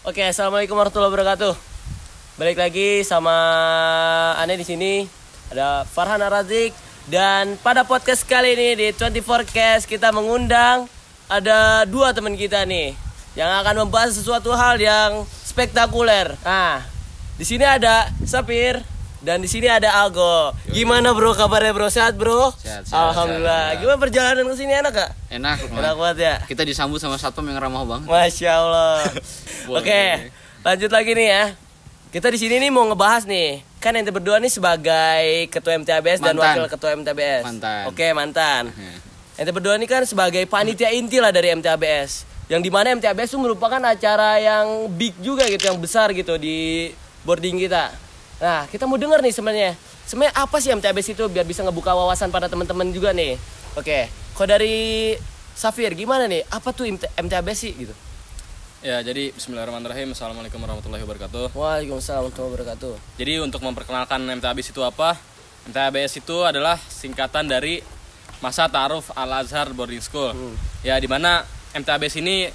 Oke, assalamualaikum warahmatullahi wabarakatuh. Balik lagi sama Ane di sini. Ada Farhan Arazik dan pada podcast kali ini di 24Cast kita mengundang ada dua teman kita nih yang akan membahas sesuatu hal yang spektakuler. Nah, di sini ada Sapir dan di sini ada Algo. Gimana bro kabarnya bro? Sehat bro? Sehat, Alhamdulillah. sehat. Gimana perjalanan ke sini enak gak? Enak Banget ya. Kita disambut sama satpam yang ramah banget. Masya Allah. Boleh. Oke, lanjut lagi nih ya. Kita di sini nih mau ngebahas nih. Kan ente berdua nih sebagai ketua MTABS dan Mantan. wakil ketua MTABS. Mantan. Oke, mantan. Ente berdua nih kan sebagai panitia inti lah dari MTABS. Yang dimana MTABS itu merupakan acara yang big juga gitu, yang besar gitu di boarding kita. Nah, kita mau denger nih sebenarnya apa sih MTABS itu biar bisa ngebuka wawasan pada teman-teman juga nih. Oke, kalau dari Safir gimana nih? Apa tuh MTABS sih gitu? Ya, jadi bismillahirrahmanirrahim. Assalamualaikum warahmatullahi wabarakatuh. Waalaikumsalam warahmatullahi wabarakatuh. Jadi untuk memperkenalkan MTABS itu apa? MTABS itu adalah singkatan dari Masa Ta'aruf Al-Azhar Boarding School. Ya, dimana MTABS ini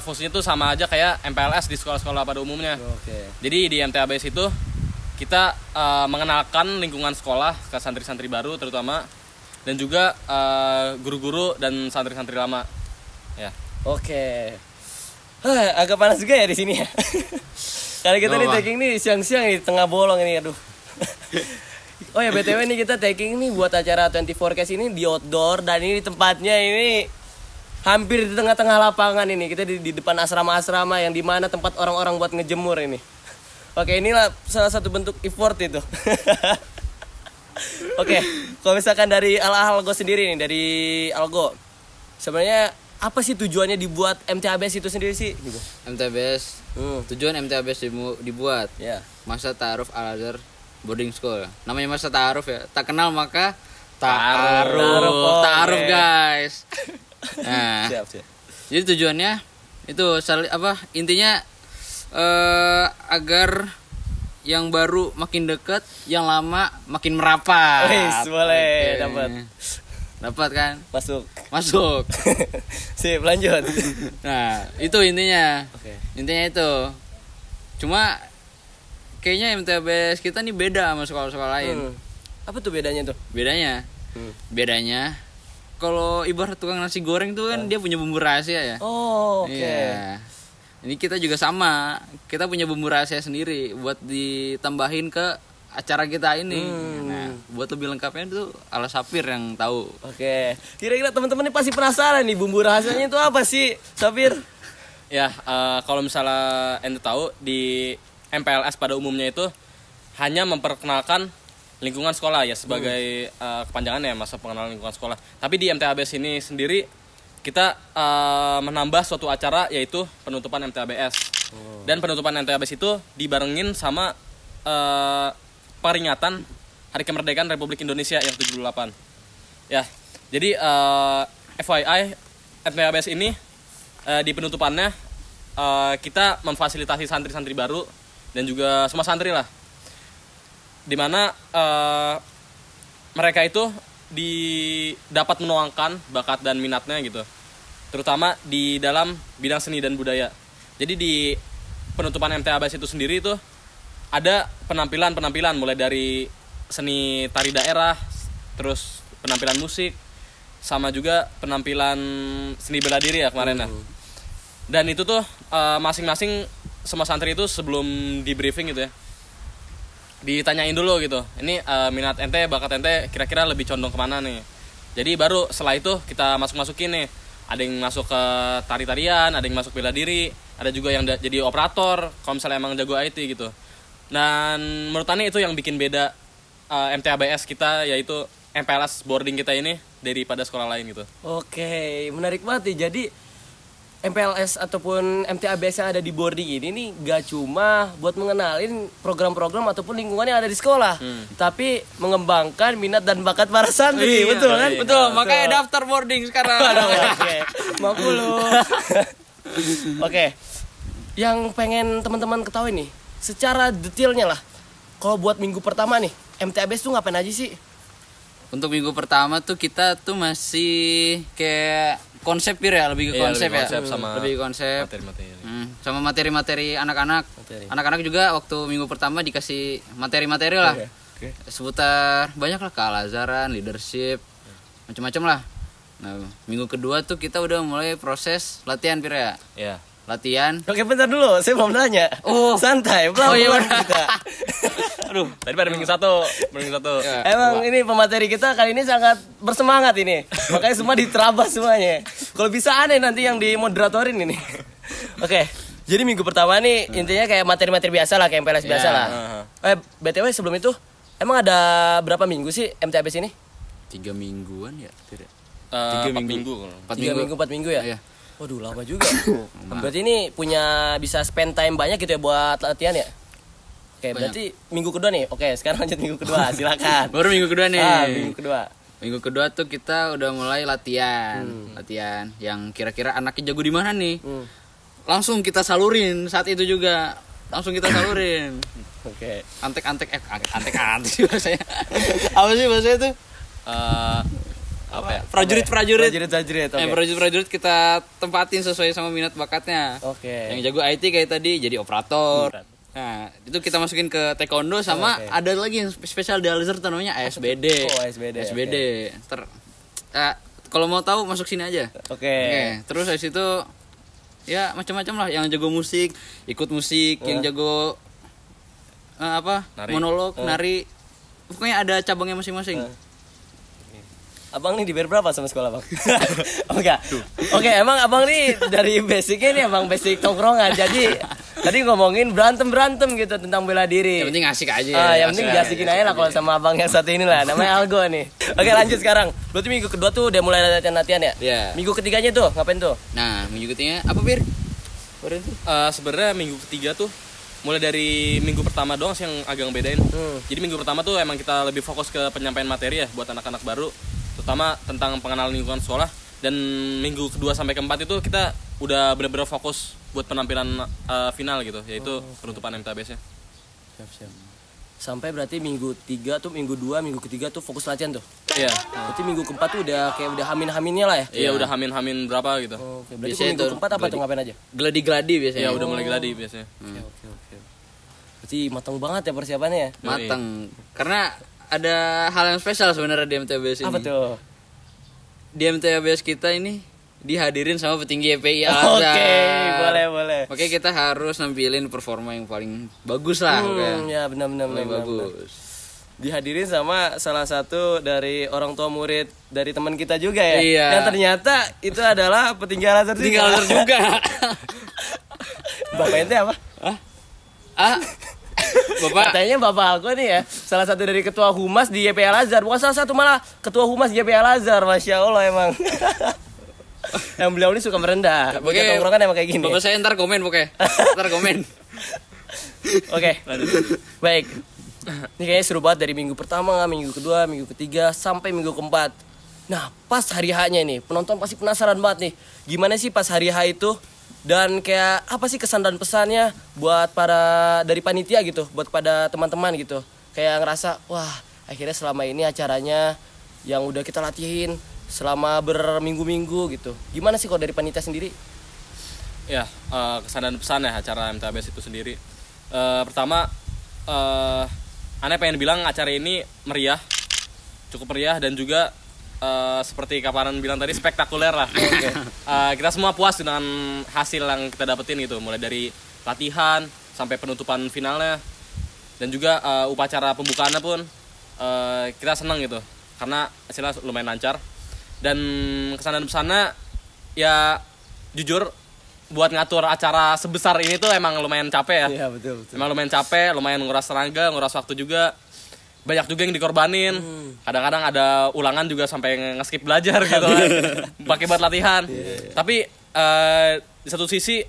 fungsinya tuh sama aja kayak MPLS di sekolah-sekolah pada umumnya. Oke. Jadi di MTABS itu kita mengenalkan lingkungan sekolah ke santri-santri baru terutama, dan juga guru-guru dan santri-santri lama. Ya. Oke. Agak panas juga ya di sini ya. Karena kita nih tagging nih siang-siang di tengah bolong ini, aduh. Oh ya BTW nih kita tagging nih buat acara 24Cast ini di outdoor, dan ini tempatnya ini hampir di tengah-tengah lapangan ini. Kita di depan asrama-asrama yang dimana tempat orang-orang buat ngejemur ini. Oke, inilah salah satu bentuk effort itu. Oke, kalau misalkan dari Algo sendiri nih, dari Algo, sebenarnya apa sih tujuannya dibuat MTABS itu sendiri sih? Gitu. MTABS. Tujuan MTABS dibuat. Ya. Masa Ta'aruf Al-Azhar Boarding School. Namanya Masa Ta'aruf ya. Tak kenal maka Ta'aruf. Ta'aruf guys. Nah, Siap. jadi tujuannya itu intinya agar yang baru makin dekat, yang lama makin merapat. Wis, boleh, Oke. Dapat kan? Masuk. Sip, lanjut. Nah, itu intinya. Oke. Intinya itu. Cuma kayaknya MTABS kita nih beda sama sekolah-sekolah lain. Apa tuh bedanya tuh? Bedanya kalau ibarat tukang nasi goreng tuh kan dia punya bumbu rahasia ya. Oh, oke. Iya. Ini kita juga sama. Kita punya bumbu rahasia sendiri buat ditambahin ke acara kita ini. Nah, buat lebih lengkapnya tuh Ala Sapir yang tahu. Oke. Kira-kira teman-teman ini pasti penasaran nih bumbu rahasianya itu apa sih, Sapir? Ya, kalau misalnya ente tahu di MPLS pada umumnya itu hanya memperkenalkan lingkungan sekolah ya sebagai kepanjangannya masa pengenalan lingkungan sekolah. Tapi di MTABS ini sendiri kita menambah suatu acara yaitu penutupan MTABS. Dan penutupan MTABS itu dibarengin sama peringatan Hari Kemerdekaan Republik Indonesia yang 78. Ya. Jadi FYI MTABS ini di penutupannya kita memfasilitasi santri-santri baru dan juga semua santri lah, dimana mereka itu dapat menuangkan bakat dan minatnya gitu, terutama di dalam bidang seni dan budaya. Jadi di penutupan MTABS itu sendiri itu ada penampilan mulai dari seni tari daerah, terus penampilan musik, sama juga penampilan seni bela diri ya kemarin ya. Dan itu tuh masing-masing semua santri itu sebelum di briefing gitu ya, ditanyain dulu gitu, ini minat ente, bakat ente kira-kira lebih condong kemana nih. Jadi baru setelah itu kita masukin nih, ada yang masuk ke tari-tarian, ada yang masuk bela diri, ada juga yang jadi operator kalau misalnya emang jago IT gitu. Dan menurut Ani itu yang bikin beda MTABS kita, yaitu MPLS boarding kita ini daripada sekolah lain gitu. Oke, menarik banget nih. Jadi MPLS ataupun MTABS yang ada di boarding ini nih gak cuma buat mengenalin program-program ataupun lingkungan yang ada di sekolah, tapi mengembangkan minat dan bakat para santri. Betul kan? Betul, makanya daftar boarding sekarang. Oke, mampu lu. Oke, yang pengen teman-teman ketahui nih, secara detailnya lah, kalau buat minggu pertama nih, MTABS tuh ngapain aja sih? Untuk minggu pertama tuh kita tuh masih kayak konsep Pir ya, lebih ke Iya, konsep lebih ya. konsep sama lebih konsep. materi-materi. Sama materi-materi anak-anak. Materi. Anak-anak juga waktu minggu pertama dikasih materi-materi lah. Oke. Seputar banyak lah kealazaran, leadership, macam-macam lah. Nah, minggu kedua tuh kita udah mulai proses latihan Pir ya. Iya. Latihan. Oke, bentar dulu, saya belum nanya. Oh. Santai, pelan Oh, iya, pelan benar. kita. Aduh. Tadi pada minggu satu. Ya. Emang ini pemateri kita kali ini sangat bersemangat ini. Makanya semua diterabas semuanya. Kalau bisa aneh nanti yang dimoderatorin ini. Oke, jadi minggu pertama nih intinya kayak materi-materi biasa lah, kayak MPLS biasa Ya. lah. BTW sebelum itu, emang ada berapa minggu sih MTABS ini? 3 mingguan ya, tidak. 4 minggu. 4 3 minggu, 4 minggu ya? Iya. Waduh, lama juga. Berarti ini punya bisa spend time banyak gitu ya buat latihan ya? Oke, berarti minggu kedua nih. Oke, sekarang lanjut minggu kedua, silakan. Baru minggu kedua nih. Minggu kedua. Minggu kedua tuh kita udah mulai latihan. Latihan yang kira-kira anaknya jago di mana nih. Langsung kita salurin saat itu juga. Langsung kita salurin. Oke. Antek-antek sih bahasanya. Apa sih bahasanya tuh? Apa ya? Prajurit-prajurit. Prajurit. Oke. Prajurit-prajurit kita tempatin sesuai sama minat bakatnya. Oke. Yang jago IT kayak tadi jadi operator. Nah, itu kita masukin ke taekwondo sama Oke. ada lagi yang spesial di laser namanya ASBD. Oh, ASBD, ASBD. Kalau mau tahu masuk sini aja. Oke. Oke, terus habis itu ya macam-macam lah, yang jago musik, ikut musik, yang jago Nari. monolog, nari. Pokoknya ada cabangnya masing-masing. Abang nih dibayar berapa sama sekolah, Bang? Oke, emang abang nih dari basicnya nih abang basic tongkrongan. Jadi tadi ngomongin berantem gitu tentang bela diri. Yang penting asik aja. Yang penting diasikin aja lah kalau sama abang yang satu ini lah. Namanya Algo nih. Oke, lanjut sekarang. Berarti minggu kedua tuh udah mulai latihan ya? Iya. Minggu ketiganya tuh ngapain tuh? Nah, minggu ketiganya apa, Bir? Sebenarnya minggu ketiga tuh mulai dari minggu pertama doang sih yang agak ngebedain. Jadi minggu pertama tuh emang kita lebih fokus ke penyampaian materi ya buat anak-anak baru, terutama tentang pengenalan lingkungan sekolah. Dan minggu kedua sampai keempat itu kita udah bener-bener fokus buat penampilan final gitu, yaitu penutupan MTABS-nya. Siap. Sampai berarti minggu 3 tuh, minggu 2, minggu ketiga tuh fokus latihan tuh. Iya. Berarti minggu keempat tuh udah kayak udah hamin-haminnya lah ya. Iya, udah hamin berapa gitu. Oke, berarti Biasanya minggu tuh keempat apa tuh ngapain aja? Gladi-gladi biasanya. Iya, udah mulai gladi biasanya. Oke. Berarti matang banget ya persiapannya ya. Matang. Karena ada hal yang spesial sebenarnya di MTABS ini. Apa tuh? Di MTABS kita ini dihadirin sama petinggi EPI Al-Azhar. Oke, boleh. Makanya kita harus nampilin performa yang paling bagus lah. Ya benar. Paling bagus. Dihadirin sama salah satu dari orang tua murid dari teman kita juga ya. Iya. Yang ternyata itu adalah petinggi Al-Azhar Petinggi Al-Azhar juga. Bapak ente apa? Bapak Katanya Bapak Alko nih ya, salah satu dari ketua humas di YP Al-Azhar. Bukan salah satu, malah ketua humas di YP Al-Azhar. Masya Allah emang. Yang beliau ini suka merendah. Pokoknya tongkrongan emang kayak gini. Bapak saya ntar komen pokoknya. Ntar komen. Oke, lanjut. Baik. Ini kayaknya seru banget dari minggu pertama, minggu kedua, minggu ketiga, sampai minggu keempat. Nah, pas hari H-nya nih, penonton pasti penasaran banget nih. Gimana sih pas hari H itu? Dan kayak apa sih kesan dan pesannya buat para dari panitia gitu, buat pada teman-teman gitu. Kayak ngerasa, wah akhirnya selama ini acaranya yang udah kita latihin selama berminggu-minggu gitu. Gimana sih kalau dari panitia sendiri? Ya, kesan dan pesan ya acara MTABS itu sendiri. Pertama, Ane pengen bilang acara ini meriah, cukup meriah, dan juga seperti Kapanan bilang tadi spektakuler lah. Kita semua puas dengan hasil yang kita dapetin gitu, mulai dari latihan sampai penutupan finalnya, dan juga upacara pembukaannya pun kita seneng gitu karena hasilnya lumayan lancar. Dan kesan dan pesannya ya jujur buat ngatur acara sebesar ini tuh emang lumayan capek ya. Iya betul. Emang lumayan capek, lumayan nguras tenaga, nguras waktu juga. Banyak juga yang dikorbanin. Kadang-kadang ada ulangan juga sampai nge-skip belajar gitu kan. Pakai buat latihan. Tapi di satu sisi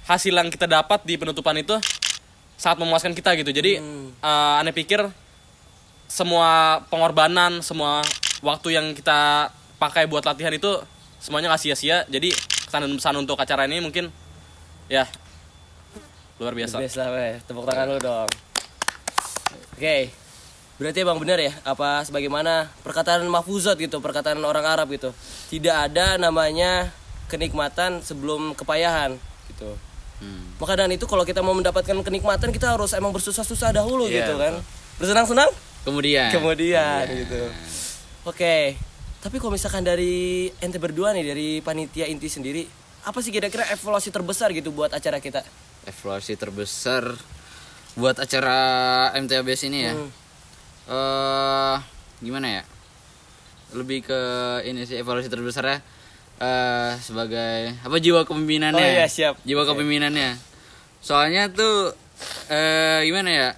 hasil yang kita dapat di penutupan itu sangat memuaskan kita gitu. Jadi Ane pikir semua pengorbanan, semua waktu yang kita pakai buat latihan itu semuanya nggak sia-sia. Jadi kesan dan pesan untuk acara ini mungkin ya luar biasa. Biasa weh, tepuk tangan lu dong. Oke. Berarti emang benar ya, apa sebagaimana perkataan mahfuzat gitu, perkataan orang Arab gitu. Tidak ada namanya kenikmatan sebelum kepayahan gitu. Maka dan itu kalau kita mau mendapatkan kenikmatan kita harus emang bersusah-susah dahulu Iya, gitu kan. Bersenang-senang Kemudian gitu. Oke. Tapi kalau misalkan dari ente berdua nih, dari panitia inti sendiri, apa sih kira-kira evaluasi terbesar gitu buat acara kita? evaluasi terbesar buat acara MTABS ini ya. Gimana ya? Lebih ke ini sih evaluasi terbesarnya sebagai apa, jiwa kepemimpinannya. Oh iya, siap. Jiwa kepemimpinannya. Soalnya tuh gimana ya?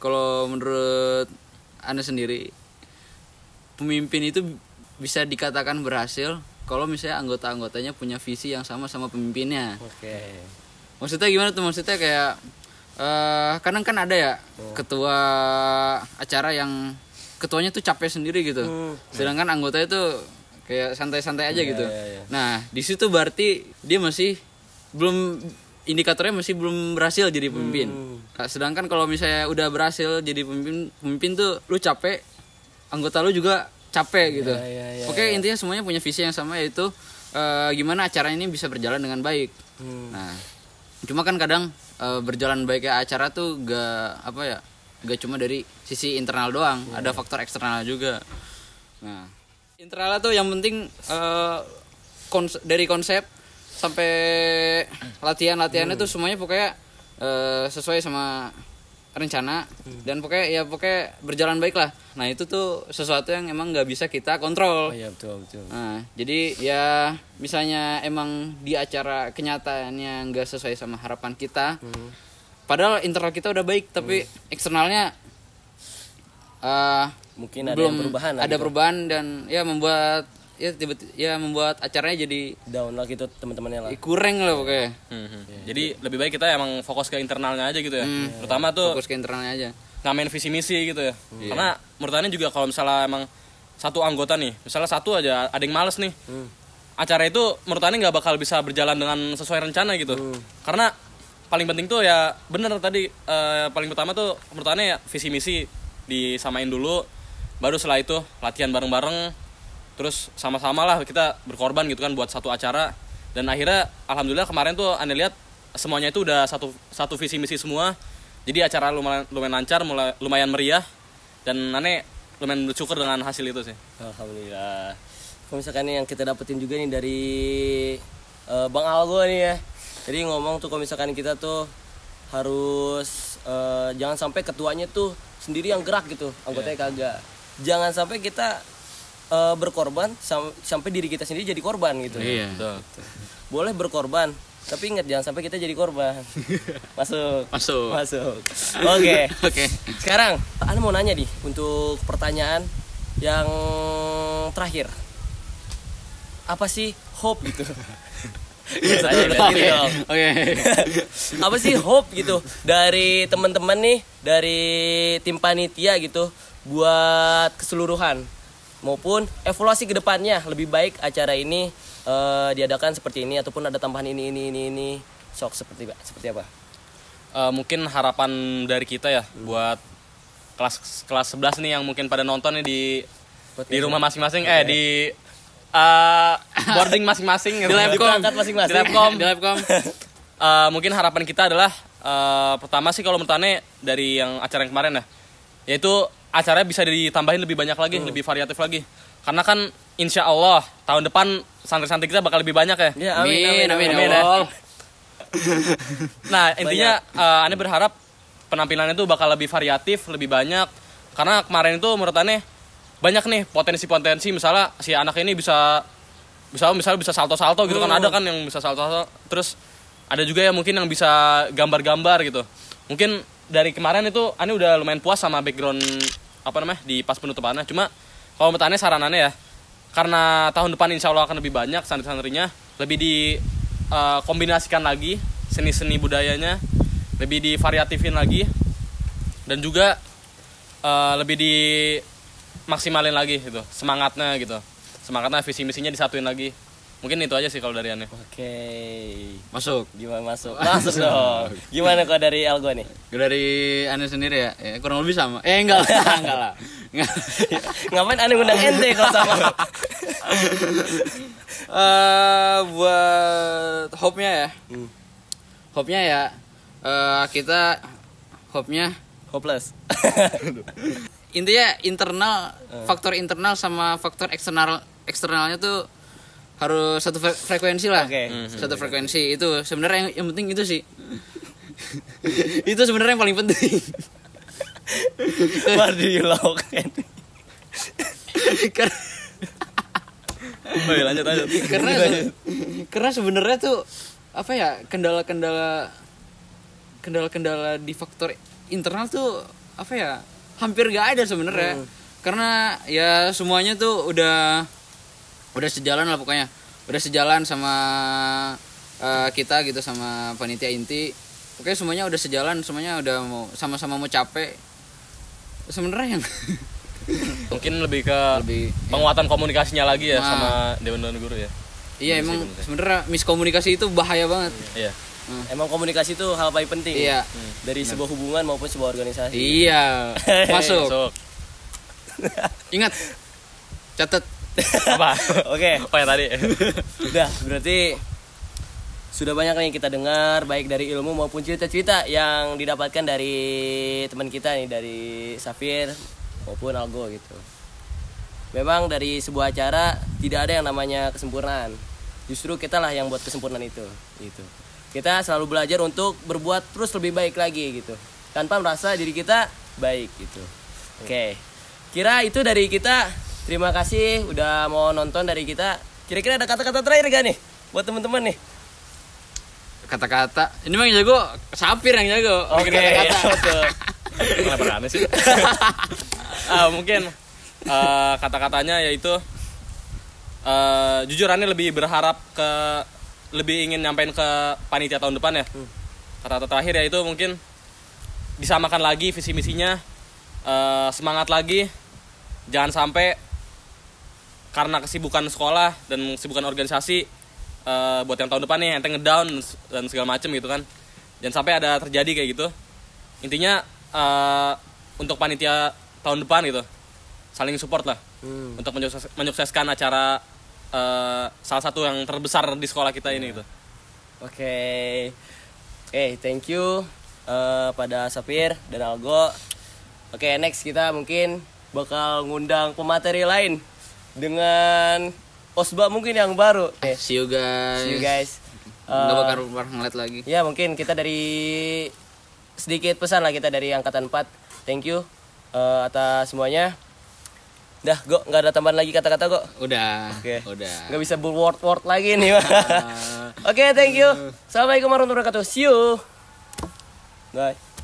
Kalau menurut Anda sendiri, pemimpin itu bisa dikatakan berhasil kalau misalnya anggota-anggotanya punya visi yang sama sama pemimpinnya. Oke. Maksudnya gimana tuh? Maksudnya kayak kadang kan ada ya ketua acara yang ketuanya tuh capek sendiri gitu. Sedangkan anggotanya tuh kayak santai-santai aja gitu. Nah, di situ berarti dia masih belum, indikatornya masih belum berhasil jadi pemimpin. Nah, sedangkan kalau misalnya udah berhasil jadi pemimpin tuh lu capek, anggota lu juga capek gitu. Oke, intinya semuanya punya visi yang sama, yaitu gimana acara ini bisa berjalan dengan baik. Nah, cuma kan kadang berjalan baiknya acara tuh gak cuma dari sisi internal doang, ada faktor eksternal juga. Nah, internalnya tuh yang penting dari konsep sampai latihannya tuh semuanya pokoknya sesuai sama rencana dan pokoknya berjalan baik lah. Nah, itu tuh sesuatu yang emang nggak bisa kita kontrol. Oh iya, betul. Nah, jadi ya misalnya emang di acara kenyataannya nggak sesuai sama harapan kita, padahal internal kita udah baik tapi eksternalnya Mungkin ada belum perubahan. ada perubahan dan ya membuat acaranya jadi down lah gitu teman-temannya lah. kurang lah pokoknya. Jadi lebih baik kita emang fokus ke internalnya aja gitu ya. Terutama tuh Fokus ke internalnya aja. ngamen visi misi gitu ya. Karena menurut Ane juga kalau misalnya emang satu anggota nih, misalnya satu aja ada yang males nih, acara itu menurut Ane nggak bakal bisa berjalan dengan sesuai rencana gitu. Karena paling penting tuh ya bener tadi, paling pertama tuh menurut Ane ya visi misi disamain dulu, baru setelah itu latihan bareng-bareng, terus sama-sama lah kita berkorban gitu kan buat satu acara. Dan akhirnya alhamdulillah kemarin tuh Ane lihat semuanya itu udah satu visi misi semua. Jadi acara lumayan lancar, lumayan meriah, dan Ane lumayan bersyukur dengan hasil itu sih. Alhamdulillah. Kalau misalkan yang kita dapetin juga nih dari Bang Algo nih ya. Jadi ngomong tuh kalau misalkan kita tuh harus jangan sampai ketuanya tuh sendiri yang gerak gitu, anggotanya kagak. Jangan sampai kita berkorban sampai diri kita sendiri jadi korban gitu. Iya. Boleh berkorban, tapi ingat jangan sampai kita jadi korban. Masuk. Oke. Sekarang Anda mau nanya nih untuk pertanyaan yang terakhir. Apa sih hope gitu? Oke. Apa sih hope gitu dari teman-teman nih, dari tim panitia gitu buat keseluruhan maupun evaluasi ke depannya, lebih baik acara ini diadakan seperti ini ataupun ada tambahan ini sok seperti apa? Mungkin harapan dari kita ya buat kelas 11 nih yang mungkin pada nonton nih di rumah masing-masing, di boarding masing-masing, Di Labcom. Di Labcom. Mungkin harapan kita adalah pertama sih kalau menurut Ane dari yang acara yang kemarin ya, yaitu acaranya bisa ditambahin lebih banyak lagi, lebih variatif lagi. Karena kan insya Allah tahun depan santri-santri kita bakal lebih banyak ya. Ya, amin. Ya. Nah, intinya Ane berharap penampilannya itu bakal lebih variatif, lebih banyak. Karena kemarin itu menurut Ane banyak nih potensi-potensi, misalnya si anak ini bisa salto-salto gitu kan, ada kan yang bisa salto-salto. Terus ada juga ya mungkin yang bisa gambar-gambar gitu. Mungkin dari kemarin itu Ane udah lumayan puas sama background di pas penutupannya. Cuma kalau menurut Ane saranannya ya, karena tahun depan insya Allah akan lebih banyak santri-santrinya, lebih dikombinasikan lagi seni-seni budayanya, lebih divariatifin lagi, dan juga lebih dimaksimalin lagi gitu semangatnya, visi misinya disatuin lagi. Mungkin itu aja sih kalau dari Ane. Oke. Masuk. Gimana masuk? Masuk dong. Gimana kok dari Algo nih? Dari Ane sendiri ya, kurang lebih sama. Enggak lah, enggak lah. Enggak. Ngapain Ane ngundang ente kalau sama? Buat hope-nya ya. Hope-nya ya kita hope-nya Hopeless. intinya internal, faktor internal sama faktor eksternalnya tuh harus satu frekuensi lah. Oke. Satu frekuensi itu sebenarnya yang penting itu sih. Itu sebenarnya yang paling penting. What do you lakukan? Karena Baik, lanjut. karena sebenarnya tuh apa ya, kendala-kendala di faktor internal tuh apa ya, hampir gak ada sebenarnya. Karena ya semuanya tuh udah sejalan lah pokoknya. Udah sejalan sama kita gitu, sama panitia inti. Pokoknya semuanya udah sejalan, semuanya udah mau sama-sama mau capek. Sebenarnya yang Mungkin lebih ke lebih penguatan komunikasinya lagi ya Nah. sama Dewan Guru ya. iya emang sebenarnya miskomunikasi itu bahaya banget. Iya. Emang komunikasi itu hal paling penting. Iya. Dari sebuah hubungan maupun sebuah organisasi. Iya. Masuk. Masuk. Ingat. Catat. Apa? Oke. Apa yang tadi? Udah, berarti sudah banyak yang kita dengar baik dari ilmu maupun cerita-cerita yang didapatkan dari teman kita nih, dari Safir maupun Algo gitu. Memang dari sebuah acara tidak ada yang namanya kesempurnaan. Justru kita lah yang buat kesempurnaan itu gitu. Kita selalu belajar untuk berbuat terus lebih baik lagi gitu. Tanpa merasa diri kita baik gitu. Oke. Kira itu dari kita. Terima kasih udah mau nonton dari kita. Kira-kira ada kata-kata terakhir gak nih buat teman-teman nih? Kata-kata. Ini mah yang jago Sapir yang jago. Oke, Bikin kata-kata. betul. Kenapa aneh sih? Mungkin kata-katanya yaitu jujur Ane lebih berharap lebih ingin nyampein ke panitia tahun depan ya. Kata-kata terakhir yaitu mungkin disamakan lagi visi misinya, semangat lagi, jangan sampai karena kesibukan sekolah dan kesibukan organisasi buat yang tahun depan nih ente ngedown dan segala macem gitu kan, jangan sampai ada terjadi kayak gitu. Intinya untuk panitia tahun depan gitu saling support lah untuk menyukseskan acara salah satu yang terbesar di sekolah kita ini gitu. Oke, thank you pada Sapir dan Algo. Oke, next kita mungkin bakal ngundang pemateri lain dengan Osba mungkin yang baru. See you guys. See you guys. Nggak bakal ngeliat lagi. Ya mungkin kita dari sedikit pesan lah kita dari angkatan 4. Thank you atas semuanya. Dah, Go, nggak ada tambahan lagi kata-kata, Go. Udah. Oke. Udah. Nggak bisa berword-word lagi nih. Oke, thank you. Assalamualaikum warahmatullahi wabarakatuh. See you. Bye.